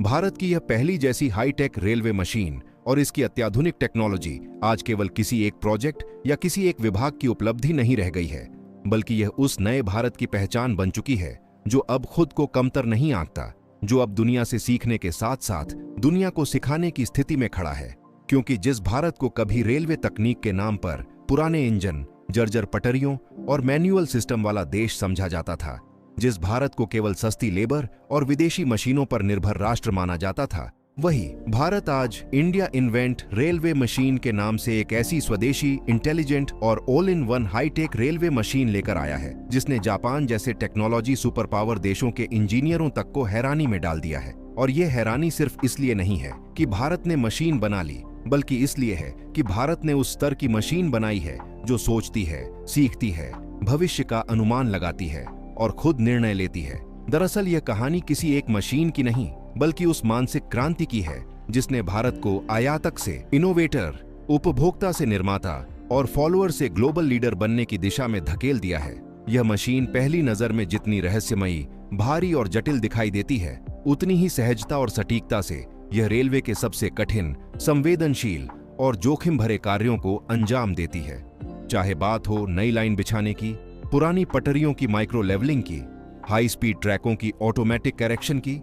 भारत की यह पहली जैसी हाईटेक रेलवे मशीन और इसकी अत्याधुनिक टेक्नोलॉजी आज केवल किसी एक प्रोजेक्ट या किसी एक विभाग की उपलब्धि नहीं रह गई है, बल्कि यह उस नए भारत की पहचान बन चुकी है जो अब खुद को कमतर नहीं आंकता, जो अब दुनिया से सीखने के साथ साथ दुनिया को सिखाने की स्थिति में खड़ा है। क्योंकि जिस भारत को कभी रेलवे तकनीक के नाम पर पुराने इंजन, जर्जर पटरियों और मैनुअल सिस्टम वाला देश समझा जाता था, जिस भारत को केवल सस्ती लेबर और विदेशी मशीनों पर निर्भर राष्ट्र माना जाता था, वही भारत आज इंडिया इन्वेंट रेलवे मशीन के नाम से एक ऐसी स्वदेशी, इंटेलिजेंट और all in one high tech railway machine लेकर आया है, जिसने जापान जैसे टेक्नोलॉजी सुपर पावर देशों के इंजीनियरों तक को हैरानी में डाल दिया है। और यह हैरानी सिर्फ इसलिए नहीं है कि भारत ने मशीन बना ली, बल्कि इसलिए है कि भारत ने उस स्तर की मशीन बनाई है जो सोचती है, सीखती है, भविष्य का अनुमान लगाती है और खुद निर्णय लेती है। दरअसल यह कहानी किसी एक मशीन की नहीं, बल्कि उस मानसिक क्रांति की है जिसने भारत को आयातक से इनोवेटर, उपभोक्ता से निर्माता और फॉलोअर से ग्लोबल लीडर बनने की दिशा में धकेल दिया है। यह मशीन पहली नजर में जितनी रहस्यमयी, भारी और जटिल दिखाई देती है, उतनी ही सहजता और सटीकता से यह रेलवे के सबसे कठिन, संवेदनशील और जोखिम भरे कार्यों को अंजाम देती है। चाहे बात हो नई लाइन बिछाने की, पुरानी पटरियों की माइक्रो लेवलिंग की, हाई स्पीड ट्रैकों की ऑटोमेटिक करेक्शन की,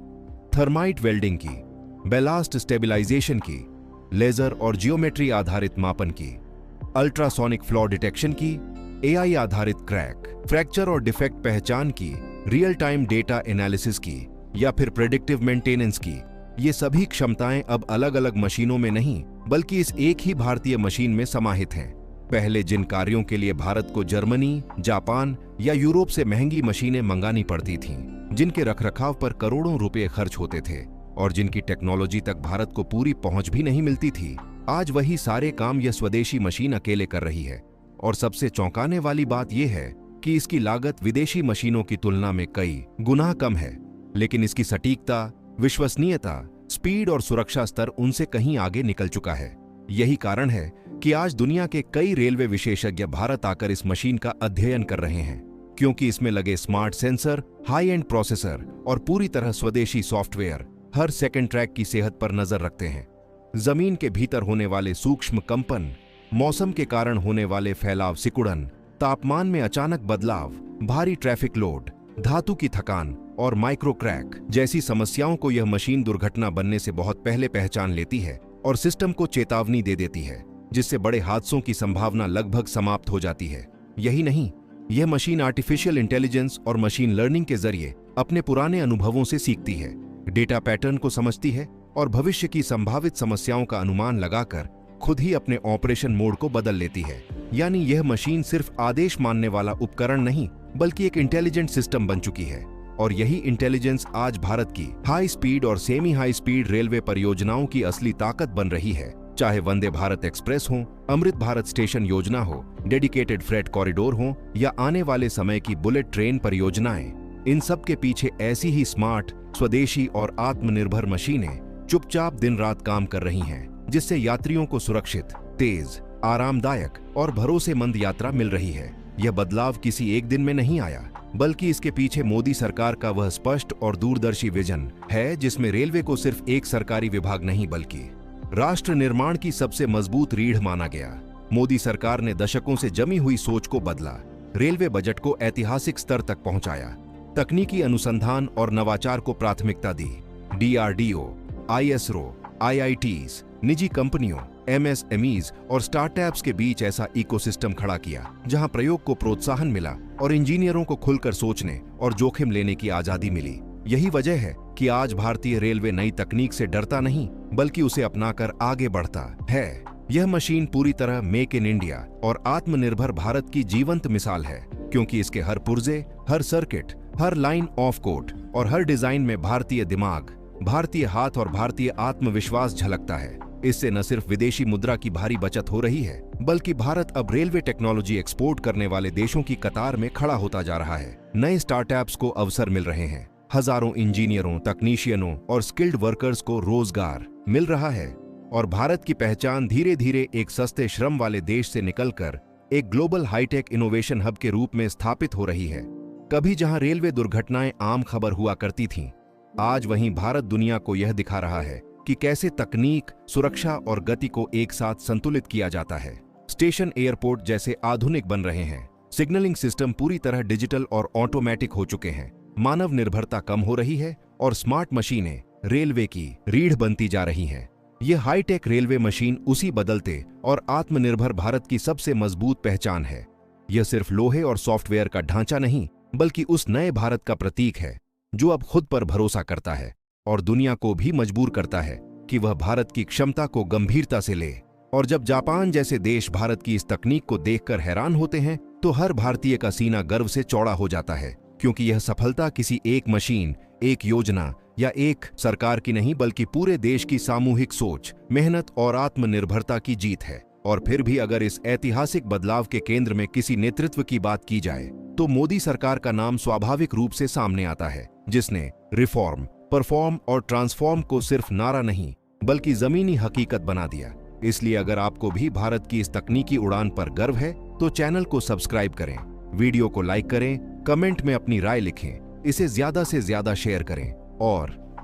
थर्माइट वेल्डिंग की, बैलास्ट स्टेबलाइजेशन की, लेजर और जियोमेट्री आधारित मापन की, अल्ट्रासोनिक फ्लॉ डिटेक्शन की, एआई आधारित क्रैक, फ्रैक्चर और डिफेक्ट पहचान की, रियल टाइम डेटा एनालिसिस की या फिर प्रेडिक्टिव मेंटेनेंस की, ये सभी क्षमताएं अब अलग अलग मशीनों में नहीं, बल्कि इस एक ही भारतीय मशीन में समाहित हैं। पहले जिन कार्यों के लिए भारत को जर्मनी, जापान या यूरोप से महंगी मशीनें मंगानी पड़ती थीं, जिनके रखरखाव पर करोड़ों रुपए खर्च होते थे और जिनकी टेक्नोलॉजी तक भारत को पूरी पहुंच भी नहीं मिलती थी, आज वही सारे काम यह स्वदेशी मशीन अकेले कर रही है। और सबसे चौंकाने वाली बात यह है कि इसकी लागत विदेशी मशीनों की तुलना में कई गुना कम है, लेकिन इसकी सटीकता, विश्वसनीयता, स्पीड और सुरक्षा स्तर उनसे कहीं आगे निकल चुका है। यही कारण है कि आज दुनिया के कई रेलवे विशेषज्ञ भारत आकर इस मशीन का अध्ययन कर रहे हैं, क्योंकि इसमें लगे smart sensor, high and processor और पूरी तरह स्वदेशी सॉफ्टवेयर हर सेकंड ट्रैक की सेहत पर नजर रखते हैं। जमीन के भीतर होने वाले सूक्ष्म कंपन, मौसम के कारण होने वाले फैलाव सिकुड़न, तापमान में अचानक बदलाव, भारी ट्रैफिक लोड, धातु की थकान और माइक्रो क्रैक जैसी समस्याओं को यह मशीन दुर्घटना बनने से बहुत पहले पहचान लेती है और सिस्टम को चेतावनी दे देती है, जिससे बड़े हादसों की संभावना लगभग समाप्त हो जाती है। यही नहीं, यह मशीन आर्टिफिशियल इंटेलिजेंस और मशीन लर्निंग के जरिए अपने पुराने अनुभवों से सीखती है, डेटा पैटर्न को समझती है और भविष्य की संभावित समस्याओं का अनुमान लगाकर खुद ही अपने ऑपरेशन मोड को बदल लेती है। यानी यह मशीन सिर्फ आदेश मानने वाला उपकरण नहीं, बल्कि एक इंटेलिजेंट सिस्टम बन चुकी है। और यही इंटेलिजेंस आज भारत की हाई स्पीड और सेमी हाई स्पीड रेलवे परियोजनाओं की असली ताकत बन रही है। चाहे वंदे भारत एक्सप्रेस हो, अमृत भारत स्टेशन योजना हो, डेडिकेटेड फ्रेट कॉरिडोर हो या आने वाले समय की बुलेट ट्रेन परियोजनाएं, इन सब के पीछे ऐसी ही स्मार्ट, स्वदेशी और आत्मनिर्भर मशीनें चुपचाप दिन रात काम कर रही हैं, जिससे यात्रियों को सुरक्षित, तेज, आरामदायक और भरोसेमंद यात्रा मिल रही है। यह बदलाव किसी एक दिन में नहीं आया, बल्कि इसके पीछे मोदी सरकार का वह स्पष्ट और दूरदर्शी विजन है, जिसमें रेलवे को सिर्फ एक सरकारी विभाग नहीं, बल्कि राष्ट्र निर्माण की सबसे मजबूत रीढ़ माना गया। मोदी सरकार ने दशकों से जमी हुई सोच को बदला, रेलवे बजट को ऐतिहासिक स्तर तक पहुंचाया, तकनीकी अनुसंधान और नवाचार को प्राथमिकता दी। डीआरडीओ, आईएसआरओ, आईआईटीज, निजी कंपनियों, एमएसएमईज और स्टार्टअप्स के बीच ऐसा इकोसिस्टम खड़ा किया जहां प्रयोग को प्रोत्साहन मिला और इंजीनियरों को खुलकर सोचने और जोखिम लेने की आजादी मिली। यही वजह है कि आज भारतीय रेलवे नई तकनीक से डरता नहीं, बल्कि उसे अपनाकर आगे बढ़ता है। यह मशीन पूरी तरह मेक इन इंडिया और आत्मनिर्भर भारत की जीवंत मिसाल है, क्योंकि इसके हर पुर्जे, हर सर्किट, हर लाइन ऑफ कोड और हर डिजाइन में भारतीय दिमाग, भारतीय हाथ और भारतीय आत्मविश्वास झलकता है। इससे न सिर्फ विदेशी मुद्रा की भारी बचत हो रही है, बल्कि भारत अब रेलवे टेक्नोलॉजी एक्सपोर्ट करने वाले देशों की कतार में खड़ा होता जा रहा है। नए स्टार्टअप्स को अवसर मिल रहे हैं, हजारों इंजीनियरों, तकनीशियनों और स्किल्ड वर्कर्स को रोजगार मिल रहा है और भारत की पहचान धीरे धीरे एक सस्ते श्रम वाले देश से निकलकर एक ग्लोबल हाईटेक इनोवेशन हब के रूप में स्थापित हो रही है। कभी जहां रेलवे दुर्घटनाएं आम खबर हुआ करती थीं, आज वहीं भारत दुनिया को यह दिखा रहा है कि कैसे तकनीक, सुरक्षा और गति को एक साथ संतुलित किया जाता है। स्टेशन, एयरपोर्ट जैसे आधुनिक बन रहे हैं। सिग्नलिंग सिस्टम पूरी तरह डिजिटल और ऑटोमेटिक हो चुके हैं। मानव निर्भरता कम हो रही है और स्मार्ट मशीनें रेलवे की रीढ़ बनती जा रही हैं। यह हाईटेक रेलवे मशीन उसी बदलते और आत्मनिर्भर भारत की सबसे मजबूत पहचान है। यह सिर्फ लोहे और सॉफ्टवेयर का ढांचा नहीं, बल्कि उस नए भारत का प्रतीक है जो अब खुद पर भरोसा करता है और दुनिया को भी मजबूर करता है कि वह भारत की क्षमता को गंभीरता से ले। और जब जापान जैसे देश भारत की इस तकनीक को देखकर हैरान होते हैं, तो हर भारतीय का सीना गर्व से चौड़ा हो जाता है, क्योंकि यह सफलता किसी एक मशीन, एक योजना या एक सरकार की नहीं, बल्कि पूरे देश की सामूहिक सोच, मेहनत और आत्मनिर्भरता की जीत है। और फिर भी अगर इस ऐतिहासिक बदलाव के केंद्र में किसी नेतृत्व की बात की जाए, तो मोदी सरकार का नाम स्वाभाविक रूप से सामने आता है, जिसने रिफॉर्म, परफॉर्म और ट्रांसफॉर्म को सिर्फ नारा नहीं, बल्कि जमीनी हकीकत बना दिया। इसलिए अगर आपको भी भारत की इस तकनीकी उड़ान पर गर्व है, तो चैनल को सब्सक्राइब करें, वीडियो को लाइक करें, कमेंट में अपनी राय लिखें, इसे ज्यादा से ज्यादा शेयर करें।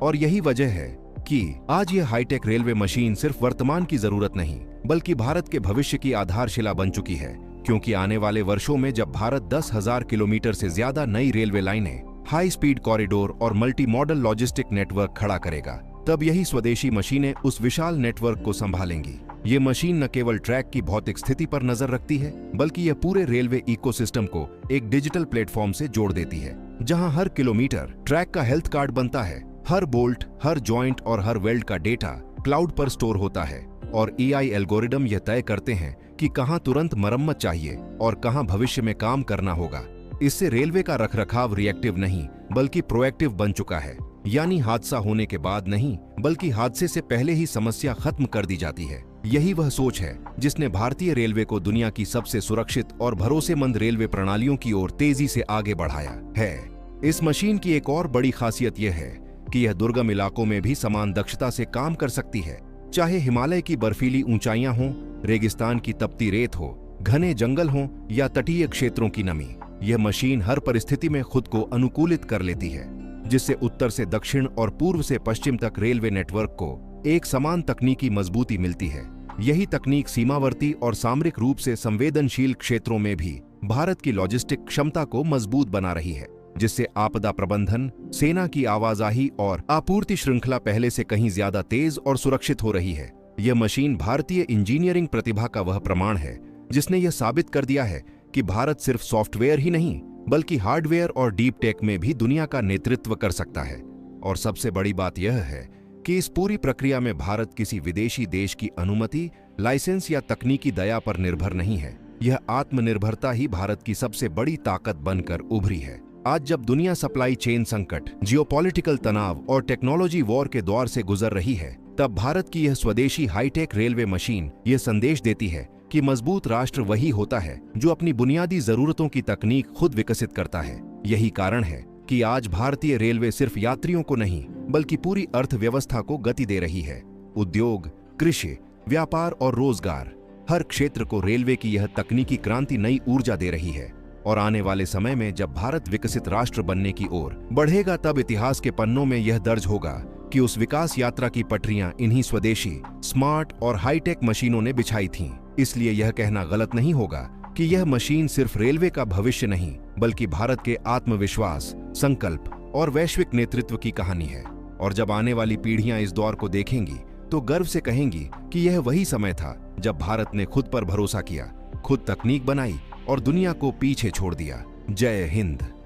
और यही वजह है कि आज यह हाईटेक रेलवे मशीन सिर्फ वर्तमान की जरूरत नहीं, बल्कि भारत के भविष्य की आधारशिला बन चुकी है। क्योंकि आने वाले वर्षों में जब भारत 10,000 किलोमीटर से ज्यादा नई रेलवे लाइनें, हाई स्पीड कॉरिडोर और मल्टी मॉडल लॉजिस्टिक नेटवर्क खड़ा करेगा, तब यही स्वदेशी मशीनें उस विशाल नेटवर्क को संभालेंगी। ये मशीन न केवल ट्रैक की भौतिक स्थिति पर नजर रखती है, बल्कि यह पूरे रेलवे इकोसिस्टम को एक डिजिटल प्लेटफॉर्म से जोड़ देती है, जहां हर किलोमीटर ट्रैक का हेल्थ कार्ड बनता है। हर बोल्ट, हर जॉइंट और हर वेल्ड का डेटा क्लाउड पर स्टोर होता है और एआई एल्गोरिदम यह तय करते हैं कि कहां तुरंत मरम्मत चाहिए और कहां भविष्य में काम करना होगा। इससे रेलवे का रखरखाव रिएक्टिव नहीं, बल्कि प्रोएक्टिव बन चुका है। यानी हादसा होने के बाद नहीं, बल्कि हादसे से पहले ही समस्या खत्म कर दी जाती है। यही वह सोच है जिसने भारतीय रेलवे को दुनिया की सबसे सुरक्षित और भरोसेमंद रेलवे प्रणालियों की ओर तेजी से आगे बढ़ाया है। इस मशीन की एक और बड़ी खासियत यह है कि यह दुर्गम इलाकों में भी समान दक्षता से काम कर सकती है। चाहे हिमालय की बर्फीली ऊंचाइयां हों, रेगिस्तान की तपती रेत हो, घने जंगल हों या तटीय क्षेत्रों की नमी, यह मशीन हर परिस्थिति में खुद को अनुकूलित कर लेती है, जिससे उत्तर से दक्षिण और पूर्व से पश्चिम तक रेलवे नेटवर्क को एक समान तकनीकी मजबूती मिलती है। यही तकनीक सीमावर्ती और सामरिक रूप से संवेदनशील क्षेत्रों में भी भारत की लॉजिस्टिक क्षमता को मजबूत बना रही है, जिससे आपदा प्रबंधन, सेना की आवाजाही और आपूर्ति श्रृंखला पहले से कहीं ज्यादा तेज और सुरक्षित हो रही है। यह मशीन भारतीय इंजीनियरिंग प्रतिभा का वह प्रमाण है जिसने यह साबित कर दिया है कि भारत सिर्फ सॉफ्टवेयर ही नहीं, बल्कि हार्डवेयर और डीप टेक में भी दुनिया का नेतृत्व कर सकता है। और सबसे बड़ी बात यह है कि इस पूरी प्रक्रिया में भारत किसी विदेशी देश की अनुमति, लाइसेंस या तकनीकी दया पर निर्भर नहीं है। यह आत्मनिर्भरता ही भारत की सबसे बड़ी ताकत बनकर उभरी है। आज जब दुनिया सप्लाई चेन संकट, जियोपॉलिटिकल तनाव और टेक्नोलॉजी वॉर के दौर से गुजर रही है, तब भारत की यह स्वदेशी हाईटेक रेलवे मशीन यह संदेश देती है कि मजबूत राष्ट्र वही होता है जो अपनी बुनियादी जरूरतों की तकनीक खुद विकसित करता है। यही कारण है कि आज भारतीय रेलवे सिर्फ यात्रियों को नहीं, बल्कि पूरी अर्थव्यवस्था को गति दे रही है। उद्योग, कृषि, व्यापार और रोजगार, हर क्षेत्र को रेलवे की यह तकनीकी क्रांति नई ऊर्जा दे रही है। और आने वाले समय में जब भारत विकसित राष्ट्र बनने की ओर बढ़ेगा, तब इतिहास के पन्नों में यह दर्ज होगा कि उस विकास यात्रा की पटरियां इन्हीं स्वदेशी, स्मार्ट और हाईटेक मशीनों ने बिछाई थीं। इसलिए यह कहना गलत नहीं होगा कि यह मशीन सिर्फ रेलवे का भविष्य नहीं, बल्कि भारत के आत्मविश्वास, संकल्प और वैश्विक नेतृत्व की कहानी है। और जब आने वाली पीढ़ियां इस दौर को देखेंगी, तो गर्व से कहेंगी कि यह वही समय था जब भारत ने खुद पर भरोसा किया, खुद तकनीक बनाई और दुनिया को पीछे छोड़ दिया। जय हिंद।